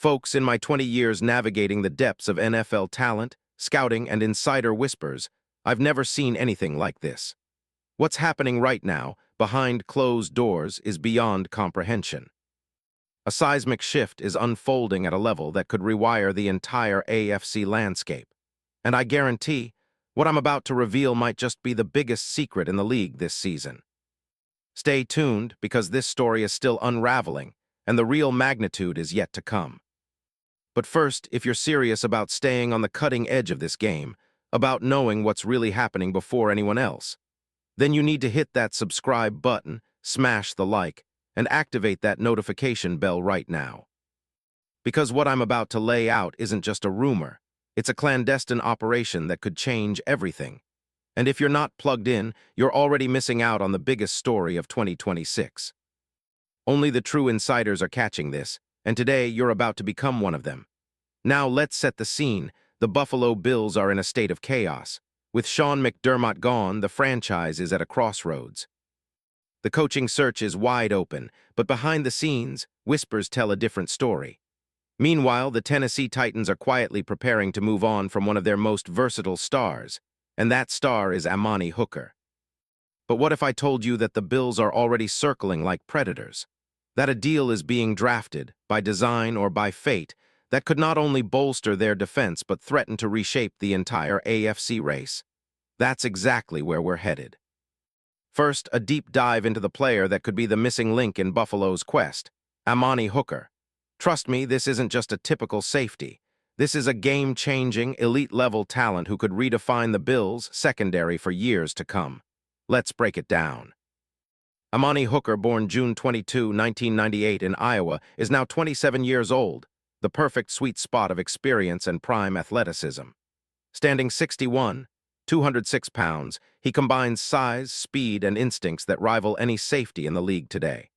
Folks, in my 20 years navigating the depths of NFL talent, scouting, and insider whispers, I've never seen anything like this. What's happening right now, behind closed doors, is beyond comprehension. A seismic shift is unfolding at a level that could rewire the entire AFC landscape. And I guarantee, what I'm about to reveal might just be the biggest secret in the league this season. Stay tuned, because this story is still unraveling, and the real magnitude is yet to come. But first, if you're serious about staying on the cutting edge of this game, about knowing what's really happening before anyone else, then you need to hit that subscribe button, smash the like, and activate that notification bell right now. Because what I'm about to lay out isn't just a rumor, it's a clandestine operation that could change everything. And if you're not plugged in, you're already missing out on the biggest story of 2026. Only the true insiders are catching this, and today you're about to become one of them. Now let's set the scene. The Buffalo Bills are in a state of chaos. With Sean McDermott gone, the franchise is at a crossroads. The coaching search is wide open, but behind the scenes, whispers tell a different story. Meanwhile, the Tennessee Titans are quietly preparing to move on from one of their most versatile stars, and that star is Amani Hooker. But what if I told you that the Bills are already circling like predators? That a deal is being drafted, by design or by fate, that could not only bolster their defense but threaten to reshape the entire AFC race. That's exactly where we're headed. First, a deep dive into the player that could be the missing link in Buffalo's quest, Amani Hooker. Trust me, this isn't just a typical safety. This is a game-changing, elite-level talent who could redefine the Bills' secondary for years to come. Let's break it down. Amani Hooker, born June 22, 1998 in Iowa, is now 27 years old, the perfect sweet spot of experience and prime athleticism. Standing 6'1", 206 pounds, he combines size, speed, and instincts that rival any safety in the league today.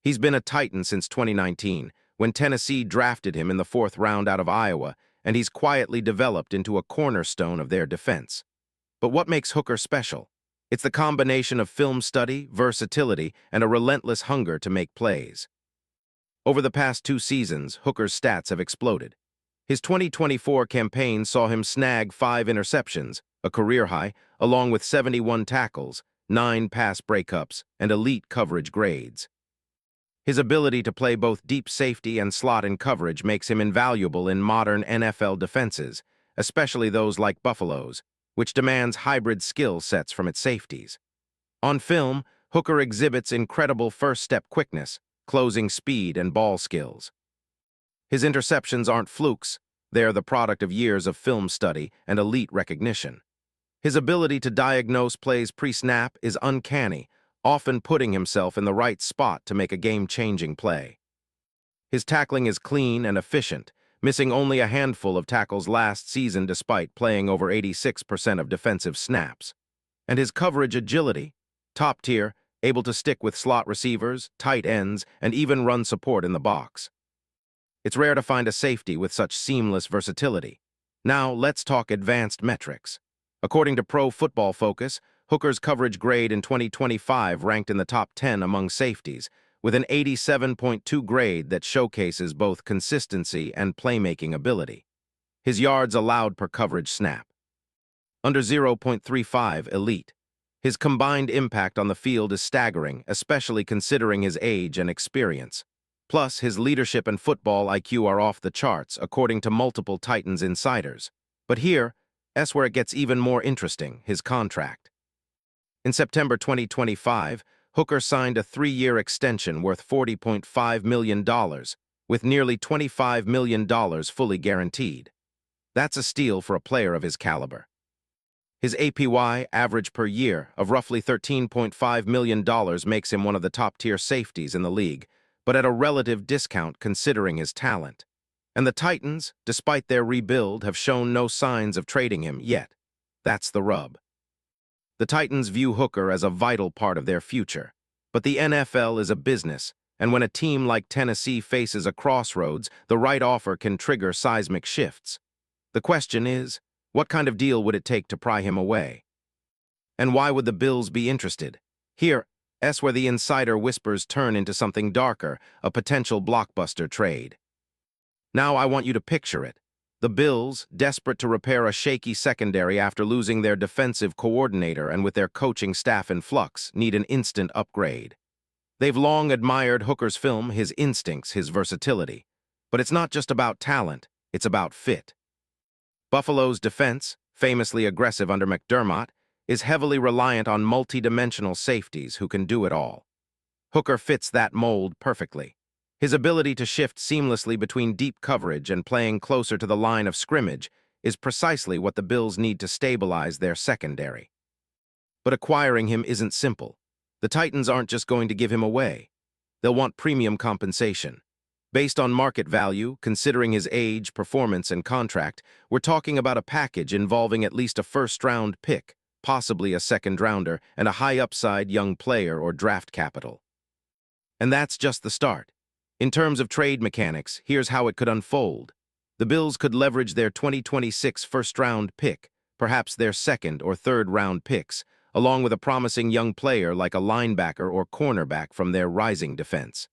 He's been a Titan since 2019, when Tennessee drafted him in the 4th round out of Iowa, and he's quietly developed into a cornerstone of their defense. But what makes Hooker special? It's the combination of film study, versatility, and a relentless hunger to make plays. Over the past 2 seasons, Hooker's stats have exploded. His 2024 campaign saw him snag 5 interceptions, a career high, along with 71 tackles, 9 pass breakups, and elite coverage grades. His ability to play both deep safety and slot in coverage makes him invaluable in modern NFL defenses, especially those like Buffalo's, which demands hybrid skill sets from its safeties. On film, Hooker exhibits incredible first-step quickness, closing speed, and ball skills. His interceptions aren't flukes. They are the product of years of film study and elite recognition. His ability to diagnose plays pre-snap is uncanny, often putting himself in the right spot to make a game-changing play. His tackling is clean and efficient, missing only a handful of tackles last season despite playing over 86% of defensive snaps. And his coverage agility, top tier, able to stick with slot receivers, tight ends, and even run support in the box. It's rare to find a safety with such seamless versatility. Now, let's talk advanced metrics. According to Pro Football Focus, Hooker's coverage grade in 2025 ranked in the top 10 among safeties, with an 87.2 grade that showcases both consistency and playmaking ability. His yards allowed per coverage snap, under 0.35 elite. His combined impact on the field is staggering, especially considering his age and experience. Plus, his leadership and football IQ are off the charts, according to multiple Titans insiders. But here's where it gets even more interesting, his contract. In September 2025, Hooker signed a 3-year extension worth $40.5 million, with nearly $25 million fully guaranteed. That's a steal for a player of his caliber. His APY, average per year, of roughly $13.5 million makes him one of the top-tier safeties in the league, but at a relative discount considering his talent. And the Titans, despite their rebuild, have shown no signs of trading him yet. That's the rub. The Titans view Hooker as a vital part of their future, but the NFL is a business, and when a team like Tennessee faces a crossroads, the right offer can trigger seismic shifts. The question is, what kind of deal would it take to pry him away? And why would the Bills be interested? Here's where the insider whispers turn into something darker, a potential blockbuster trade. Now I want you to picture it. The Bills, desperate to repair a shaky secondary after losing their defensive coordinator and with their coaching staff in flux, need an instant upgrade. They've long admired Hooker's film, his instincts, his versatility. But it's not just about talent, it's about fit. Buffalo's defense, famously aggressive under McDermott, is heavily reliant on multi-dimensional safeties who can do it all. Hooker fits that mold perfectly. His ability to shift seamlessly between deep coverage and playing closer to the line of scrimmage is precisely what the Bills need to stabilize their secondary. But acquiring him isn't simple. The Titans aren't just going to give him away. They'll want premium compensation. Based on market value, considering his age, performance, and contract, we're talking about a package involving at least a first-round pick, possibly a second-rounder, and a high-upside young player or draft capital. And that's just the start. In terms of trade mechanics, here's how it could unfold. The Bills could leverage their 2026 first-round pick, perhaps their second or third-round picks, along with a promising young player like a linebacker or cornerback from their rising defense.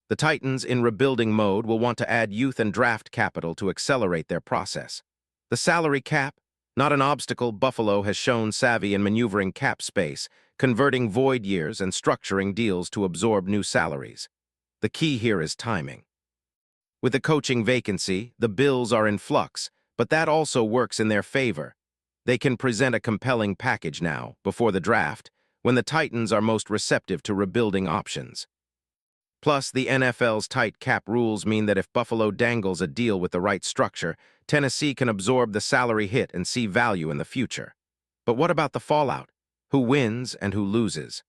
The Titans, in rebuilding mode, will want to add youth and draft capital to accelerate their process. The salary cap? Not an obstacle. Buffalo has shown savvy in maneuvering cap space, converting void years and structuring deals to absorb new salaries. The key here is timing. With the coaching vacancy, the Bills are in flux, but that also works in their favor. They can present a compelling package now, before the draft, when the Titans are most receptive to rebuilding options. Plus, the NFL's tight cap rules mean that if Buffalo dangles a deal with the right structure, Tennessee can absorb the salary hit and see value in the future. But what about the fallout? Who wins and who loses?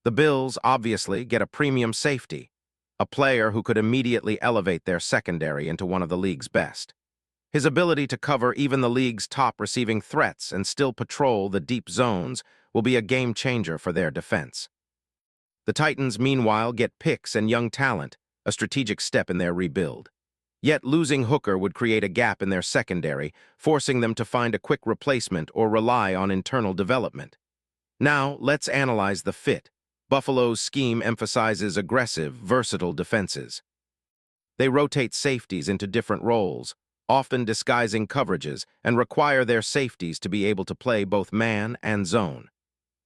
The Bills, obviously, get a premium safety, a player who could immediately elevate their secondary into one of the league's best. His ability to cover even the league's top receiving threats and still patrol the deep zones will be a game-changer for their defense. The Titans, meanwhile, get picks and young talent, a strategic step in their rebuild. Yet losing Hooker would create a gap in their secondary, forcing them to find a quick replacement or rely on internal development. Now, let's analyze the fit. Buffalo's scheme emphasizes aggressive, versatile defenses. They rotate safeties into different roles, often disguising coverages, and require their safeties to be able to play both man and zone.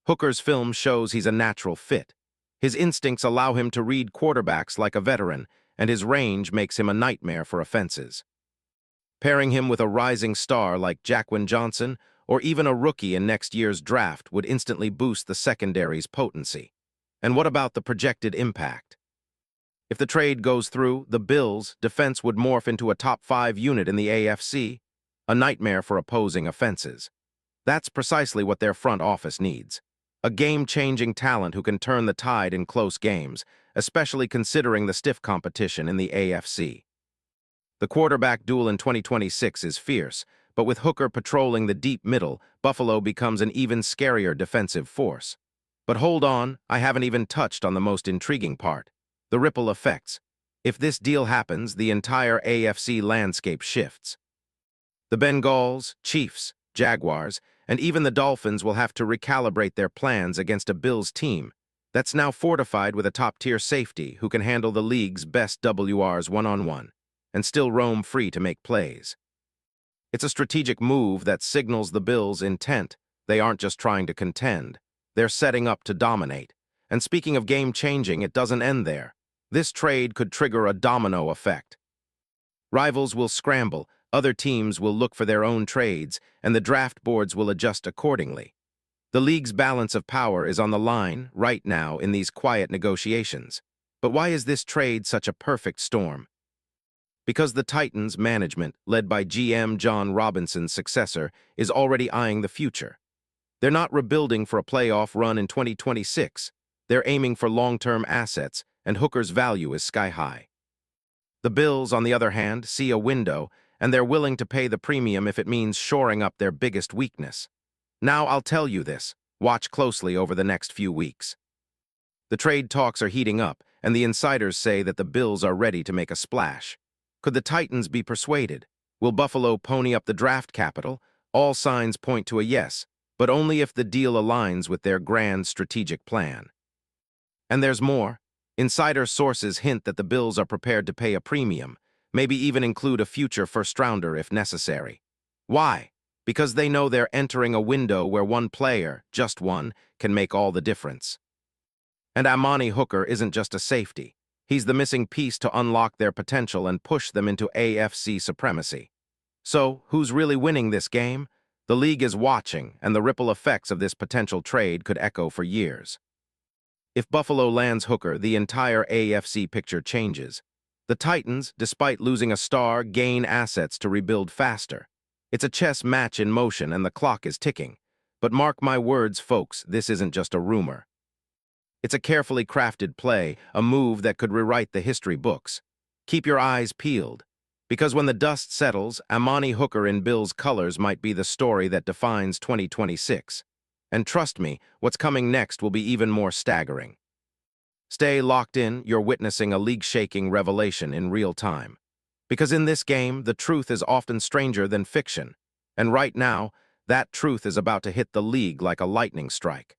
Hooker's film shows he's a natural fit. His instincts allow him to read quarterbacks like a veteran, and his range makes him a nightmare for offenses. Pairing him with a rising star like Jaquan Johnson, or even a rookie in next year's draft, would instantly boost the secondary's potency. And what about the projected impact? If the trade goes through, the Bills' defense would morph into a top-5 unit in the AFC, a nightmare for opposing offenses. That's precisely what their front office needs. A game-changing talent who can turn the tide in close games, especially considering the stiff competition in the AFC. The quarterback duel in 2026 is fierce, but with Hooker patrolling the deep middle, Buffalo becomes an even scarier defensive force. But hold on, I haven't even touched on the most intriguing part. The ripple effects. If this deal happens, the entire AFC landscape shifts. The Bengals, Chiefs, Jaguars, and even the Dolphins will have to recalibrate their plans against a Bills team that's now fortified with a top-tier safety who can handle the league's best WRs one-on-one and still roam free to make plays. It's a strategic move that signals the Bills' intent. They aren't just trying to contend. They're setting up to dominate. And speaking of game-changing, it doesn't end there. This trade could trigger a domino effect. Rivals will scramble, other teams will look for their own trades, and the draft boards will adjust accordingly. The league's balance of power is on the line right now in these quiet negotiations. But why is this trade such a perfect storm? Because the Titans' management, led by GM John Robinson's successor, is already eyeing the future. They're not rebuilding for a playoff run in 2026. They're aiming for long-term assets, and Hooker's value is sky-high. The Bills, on the other hand, see a window, and they're willing to pay the premium if it means shoring up their biggest weakness. Now I'll tell you this. Watch closely over the next few weeks. The trade talks are heating up, and the insiders say that the Bills are ready to make a splash. Could the Titans be persuaded? Will Buffalo pony up the draft capital? All signs point to a yes, but only if the deal aligns with their grand strategic plan. And there's more. Insider sources hint that the Bills are prepared to pay a premium, maybe even include a future first-rounder if necessary. Why? Because they know they're entering a window where one player, just one, can make all the difference. And Amani Hooker isn't just a safety. He's the missing piece to unlock their potential and push them into AFC supremacy. So, who's really winning this game? The league is watching, and the ripple effects of this potential trade could echo for years. If Buffalo lands Hooker, the entire AFC picture changes. The Titans, despite losing a star, gain assets to rebuild faster. It's a chess match in motion, and the clock is ticking. But mark my words, folks, this isn't just a rumor. It's a carefully crafted play, a move that could rewrite the history books. Keep your eyes peeled. Because when the dust settles, Amani Hooker in Bills colors might be the story that defines 2026. And trust me, what's coming next will be even more staggering. Stay locked in, you're witnessing a league-shaking revelation in real time. Because in this game, the truth is often stranger than fiction. And right now, that truth is about to hit the league like a lightning strike.